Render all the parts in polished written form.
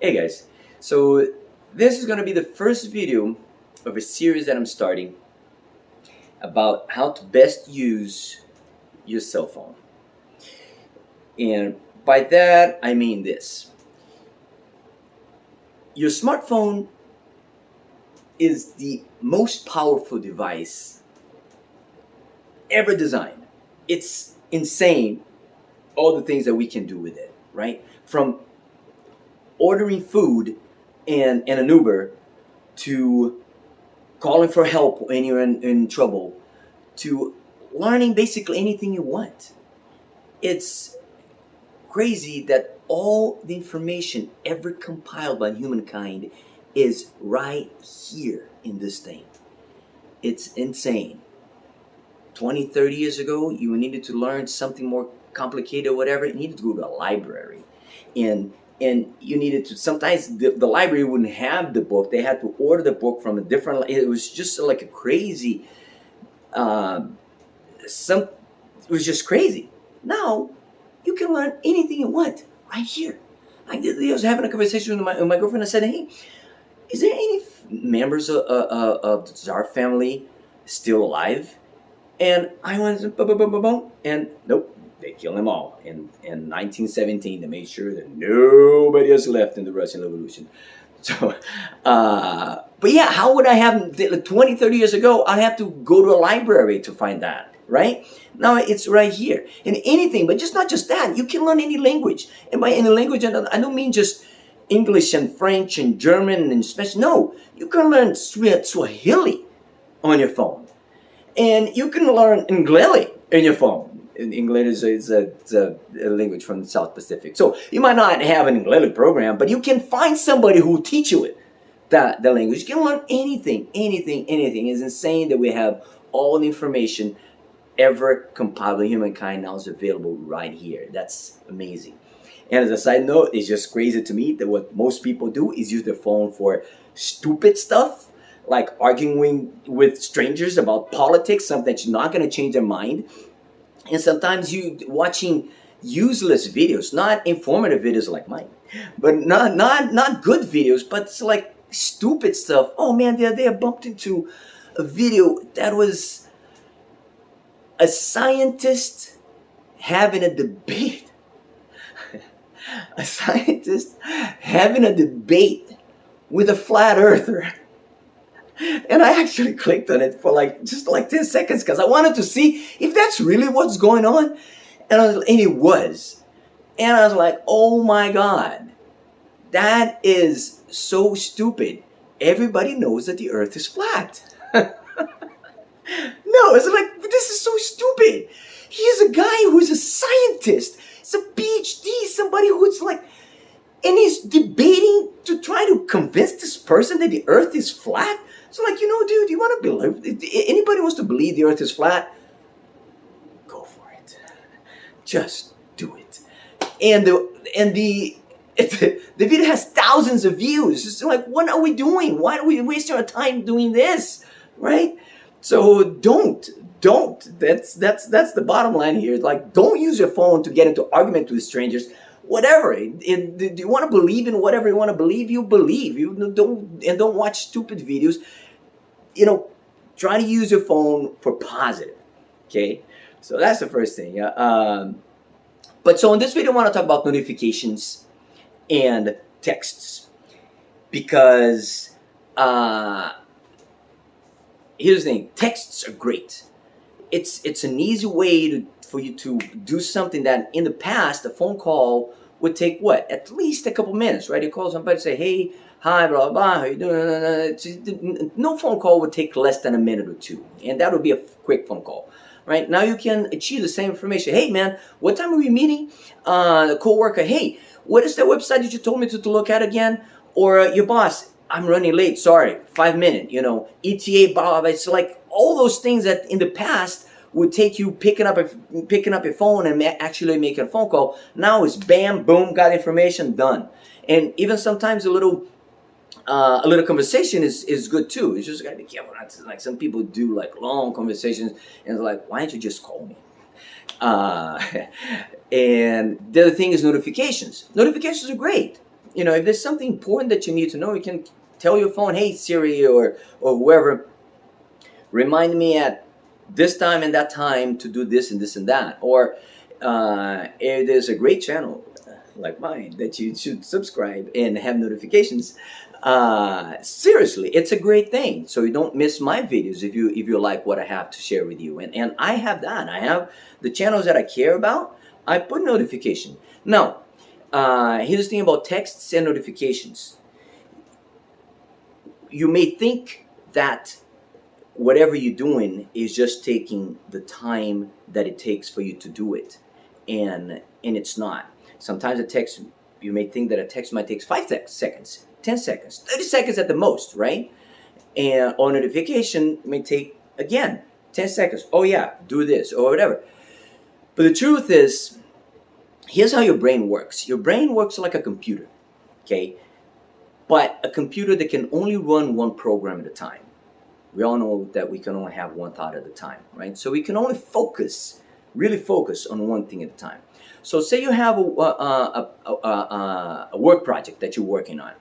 Hey guys, so this is going to be the first video of a series that I'm starting about how to best use your cell phone. And by that, I mean this. Your smartphone is the most powerful device ever designed. It's insane, all the things that we can do with it, right? From ordering food and an Uber to calling for help when you're in trouble, to learning basically anything you want. It's crazy that all the information ever compiled by humankind is right here in this thing. It's insane. 20, 30 years ago, you needed to learn something more complicated or whatever, you needed to go to a library. And you needed to, sometimes the library wouldn't have the book. They had to order the book from a different, it was just like a crazy, it was just crazy. Now, you can learn anything you want right here. I was having a conversation with my girlfriend. I said, hey, is there any members of the Tsar family still alive? And I went, boom, boom, boom, boom, boom, and nope, they killed them all. In 1917, they made sure that nobody else left in the Russian Revolution. So, but yeah, how would I have, 20, 30 years ago, I'd have to go to a library to find that, right? Now it's right here. And anything, but just not just that, you can learn any language. And by any language, I don't mean just English and French and German and Spanish. No, you can learn Swahili on your phone. And you can learn Ingleli in your phone. English is a language from the South Pacific. So you might not have an Ingleli program, but you can find somebody who will teach you it, the language. You can learn anything. It's insane that we have all the information ever compiled by humankind now is available right here. That's amazing. And as a side note, it's just crazy to me that what most people do is use their phone for stupid stuff, like arguing with strangers about politics, something that's not going to change their mind. And sometimes you watching useless videos, not informative videos like mine, but not good videos, but it's like stupid stuff. Oh man, the other day I bumped into a video that was a scientist having a debate. A scientist having a debate with a flat earther. And I actually clicked on it for just 10 seconds because I wanted to see if that's really what's going on. And it was. And I was like, oh my God, that is so stupid. Everybody knows that the earth is flat. No, it's like, this is so stupid. He's a guy who's a scientist. It's a PhD, somebody who's and he's debating to try to convince this person that the earth is flat. So dude, you want to believe, anybody wants to believe the earth is flat? Go for it. Just do it. And the video has thousands of views. It's like, what are we doing? Why are we wasting our time doing this? Right? So don't. That's the bottom line here. Don't use your phone to get into argument with strangers. Whatever. Do you want to believe in whatever you want to believe? You believe. You don't watch stupid videos. Try to use your phone for positive. Okay. So that's the first thing. Yeah. But so in this video, I want to talk about notifications and texts because here's the thing. Texts are great. It's an easy way for you to do something that in the past a phone call would take what? At least a couple minutes, right? You call somebody and say, hey, hi, blah, blah, blah, how you doing? No phone call would take less than a minute or two. And that would be a quick phone call, right? Now you can achieve the same information. Hey, man, what time are we meeting? The coworker, hey, what is that website that you told me to look at again? Or your boss, I'm running late, sorry, 5 minutes, ETA, blah, blah, blah. It's like all those things that in the past would take you picking up your phone and actually making a phone call. Now it's bam, boom, got information, done. And even sometimes a little conversation is good too. It's just gotta be careful not to, some people do long conversations and it's like, why don't you just call me? And the other thing is notifications. Notifications are great. if there's something important that you need to know, you can tell your phone, hey Siri or whoever, remind me at this time and that time to do this and this and that. Or if there's a great channel like mine that you should subscribe and have notifications. Seriously, it's a great thing. So you don't miss my videos if you like what I have to share with you. And I have that. I have the channels that I care about. I put notification. Now, here's the thing about texts and notifications. You may think that whatever you're doing is just taking the time that it takes for you to do it, and it's not. Sometimes a text, you may think that a text might take 5 seconds, 10 seconds, 30 seconds at the most, right? And a notification may take, again, 10 seconds. Oh yeah, do this or whatever. But the truth is, here's how your brain works. Your brain works like a computer, okay? But a computer that can only run one program at a time. We all know that we can only have one thought at a time, right? So we can only focus, really focus on one thing at a time. So say you have a work project that you're working on.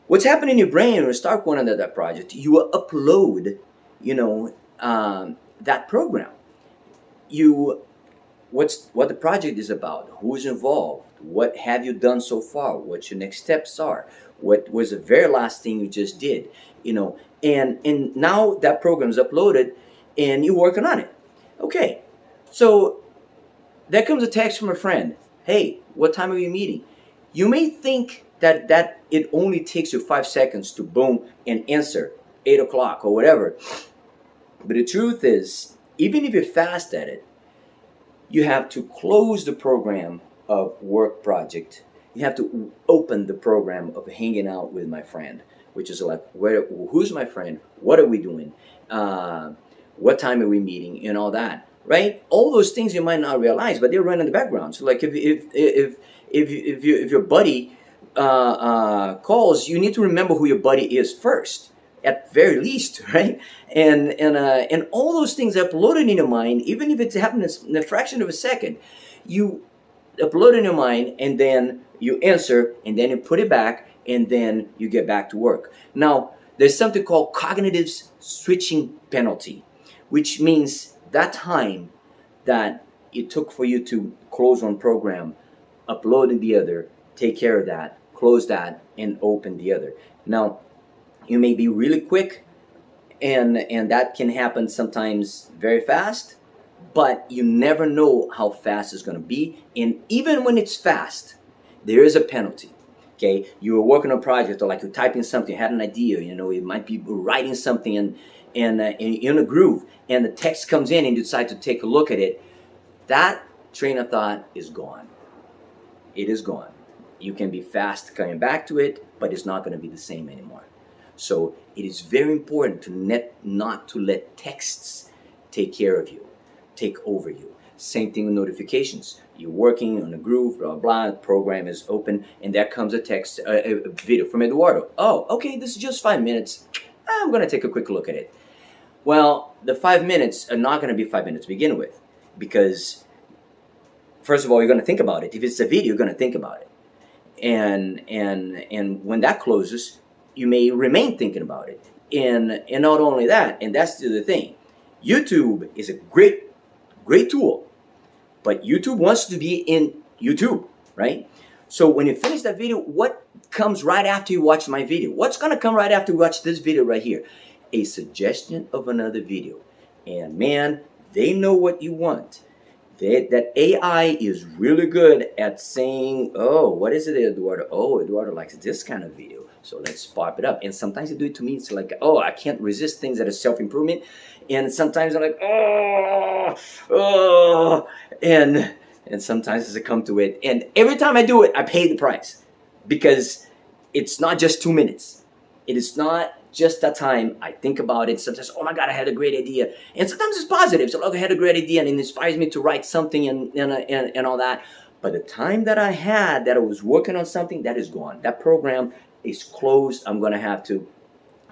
What's happening in your brain when you start working on that project, you upload, that program. What the project is about, who's involved, what have you done so far, what your next steps are, what was the very last thing you just did, and now that program is uploaded and you're working on it. Okay, so there comes a text from a friend. Hey, what time are you meeting? You may think that it only takes you 5 seconds to boom and answer 8 o'clock or whatever. But the truth is, even if you're fast at it, you have to close the program of work project. You have to open the program of hanging out with my friend, which is like, who's my friend? What are we doing? What time are we meeting? And all that, right? All those things you might not realize, but they're running in the background. So like if your buddy calls, you need to remember who your buddy is first, at very least, right? And all those things uploaded in your mind, even if it's happening in a fraction of a second, you upload in your mind, and then you answer, and then you put it back, and then you get back to work. Now, there's something called cognitive switching penalty, which means that time that it took for you to close one program, upload in the other, take care of that, close that, and open the other. Now, you may be really quick, and that can happen sometimes very fast, but you never know how fast it's going to be. And even when it's fast, there is a penalty. Okay, you were working on a project, or like you're typing something, had an idea, you might be writing something and in a groove, and the text comes in and you decide to take a look at it. That train of thought is gone. It is gone. You can be fast coming back to it, but it's not going to be the same anymore. So it is very important to not to let texts take care of you, take over you. Same thing with notifications. You're working on a groove, blah, blah, the program is open, and there comes a text, a video from Eduardo. Oh, okay, this is just 5 minutes. I'm going to take a quick look at it. Well, the 5 minutes are not going to be 5 minutes to begin with, because first of all, you're going to think about it. If it's a video, you're going to think about it. And when that closes, you may remain thinking about it. And not only that, and that's the other thing, YouTube is a great tool, but YouTube wants to be in YouTube, right? So when you finish that video, what comes right after you watch my video? What's going to come right after you watch this video right here? A suggestion of another video. And man, they know what you want. That AI is really good at saying, oh, what is it, Eduardo? Oh, Eduardo likes this kind of video, so let's pop it up. And sometimes they do it to me. It's like, oh, I can't resist things that are self-improvement. And sometimes I'm like, and sometimes I come to it. And every time I do it, I pay the price, because it's not just 2 minutes. It is not just that time I think about it. Sometimes, oh my God, I had a great idea. And sometimes it's positive. So, look, I had a great idea, and it inspires me to write something and all that. But the time that I was working on something, that is gone. That program is closed. I'm going to have to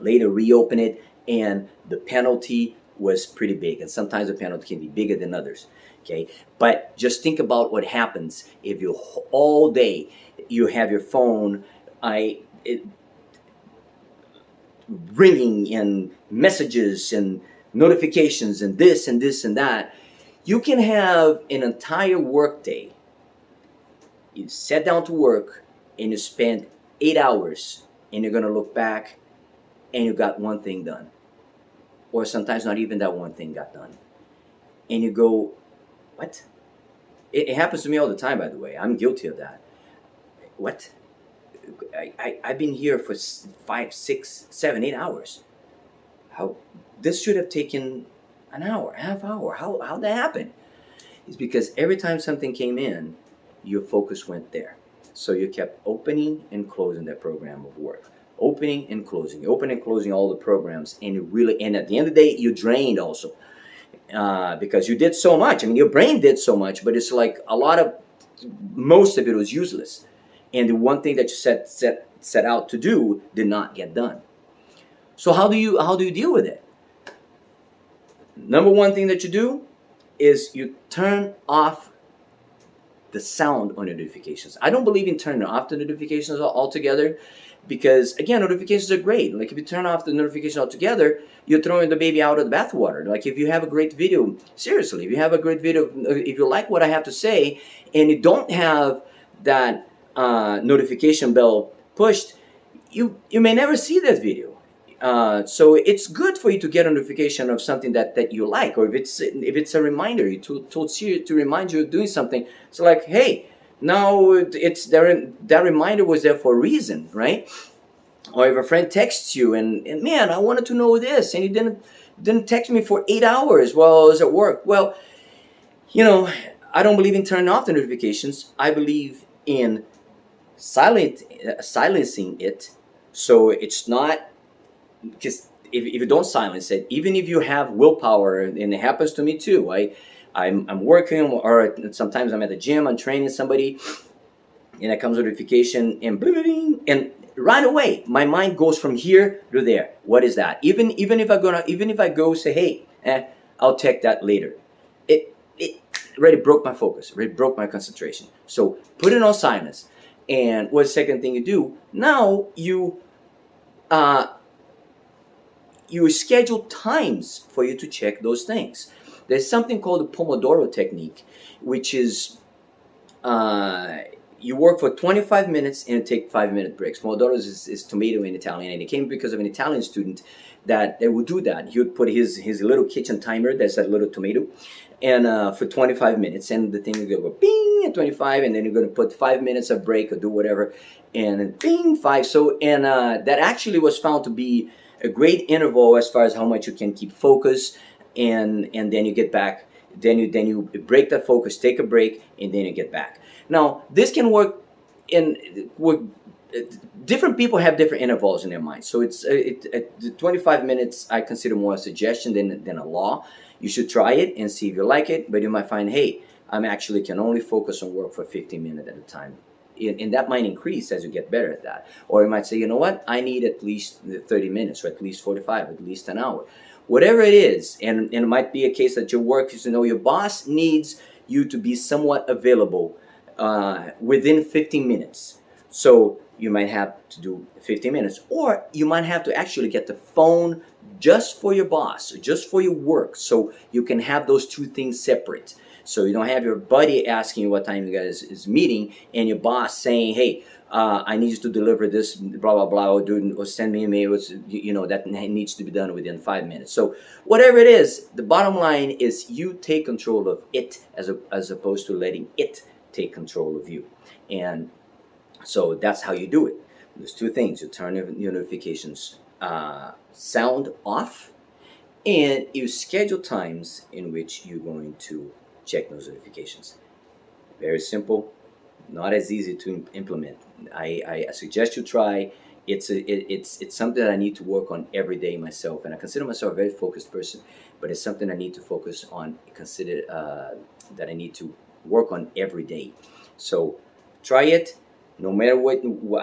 later reopen it. And the penalty was pretty big. And sometimes the penalty can be bigger than others. Okay. But just think about what happens if you all day you have your phone ringing and messages and notifications and this and this and that. You can have an entire workday. You sit down to work and you spend 8 hours, and you're gonna look back and you got one thing done, or sometimes not even that one thing got done, and you go, "What?" It happens to me all the time, by the way. I'm guilty of that. What? I've been here for 5, 6, 7, 8 hours. How? This should have taken an hour, half hour. How'd that happen? It's because every time something came in, your focus went there. So you kept opening and closing that program of work. Opening and closing all the programs, and and at the end of the day, you drained also, because you did so much. I mean, your brain did so much, but it's like most of it was useless, and the one thing that you set out to do did not get done. So how do you deal with it? Number one thing that you do is you turn off the sound on your notifications. I don't believe in turning off the notifications altogether, because again, notifications are great. Like if you turn off the notification altogether, you're throwing the baby out of the bathwater. Like if you have a great video, seriously, if you have a great video, if you like what I have to say, and you don't have that notification bell pushed, you may never see that video. So it's good for you to get a notification of something that you like, or if it's a reminder to remind you of doing something. So like, hey, now it's there. That reminder was there for a reason, right? Or if a friend texts you and man, I wanted to know this, and you didn't text me for 8 hours while I was at work. Well, I don't believe in turning off the notifications. I believe in silencing it, so it's not. Because if you don't silence it, even if you have willpower, and it happens to me too. I'm working, or sometimes I'm at the gym, I'm training somebody, and it comes a notification, and right away my mind goes from here to there. What is that? Even if I go say, hey, I'll check that later. It already broke my focus, already broke my concentration. So put it on silence. And what's the second thing you do? Now you schedule times for you to check those things. There's something called the Pomodoro technique, which is you work for 25 minutes and take 5-minute breaks. Pomodoro is tomato in Italian, and it came because of an Italian student that would do that. He would put his little kitchen timer that's a little tomato, and for 25 minutes, and the thing would go bing at 25, and then you're going to put 5 minutes of break or do whatever, and then bing 5. So that actually was found to be a great interval as far as how much you can keep focus, and then you get back. Then you break that focus, take a break, and then you get back. Now this can work different people have different intervals in their mind. So the 25 minutes I consider more a suggestion than a law. You should try it and see if you like it, but you might find, hey, I'm actually can only focus on work for 15 minutes at a time. And that might increase as you get better at that. Or you might say, you know what, I need at least 30 minutes, or at least 45, at least an hour. Whatever it is, and it might be a case that your work is, your boss needs you to be somewhat available within 15 minutes. So you might have to do 15 minutes, or you might have to actually get the phone just for your boss, just for your work, so you can have those two things separate. So you don't have your buddy asking you what time you guys is meeting, and your boss saying, hey, I need you to deliver this, blah, blah, blah, or send me emails, that needs to be done within 5 minutes. So whatever it is, the bottom line is you take control of it as opposed to letting it take control of you. And so that's how you do it. There's two things. You turn your notifications sound off, and you schedule times in which you're going to check those notifications. Very simple, not as easy to implement. I suggest you try. It's something that I need to work on every day myself, and I consider myself a very focused person, but it's something I need to focus on, consider that I need to work on every day. So try it. No matter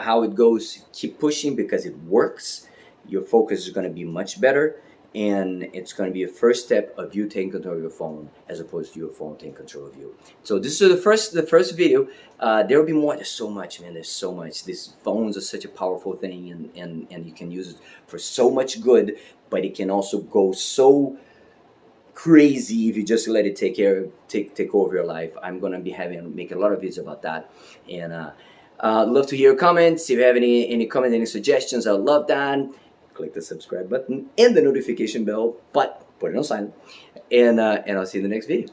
how it goes, keep pushing, because it works. Your focus is going to be much better, and it's going to be a first step of you taking control of your phone as opposed to your phone taking control of you. So this is the first video. There will be more. There's so much, man. There's so much. These phones are such a powerful thing, and you can use it for so much good, but it can also go so crazy if you just let it take over your life. I'm gonna be making a lot of videos about that, and I'd love to hear your comments. If you have any comments, any suggestions, I'd love that. Click the subscribe button and the notification bell, but put it on silent, and I'll see you in the next video.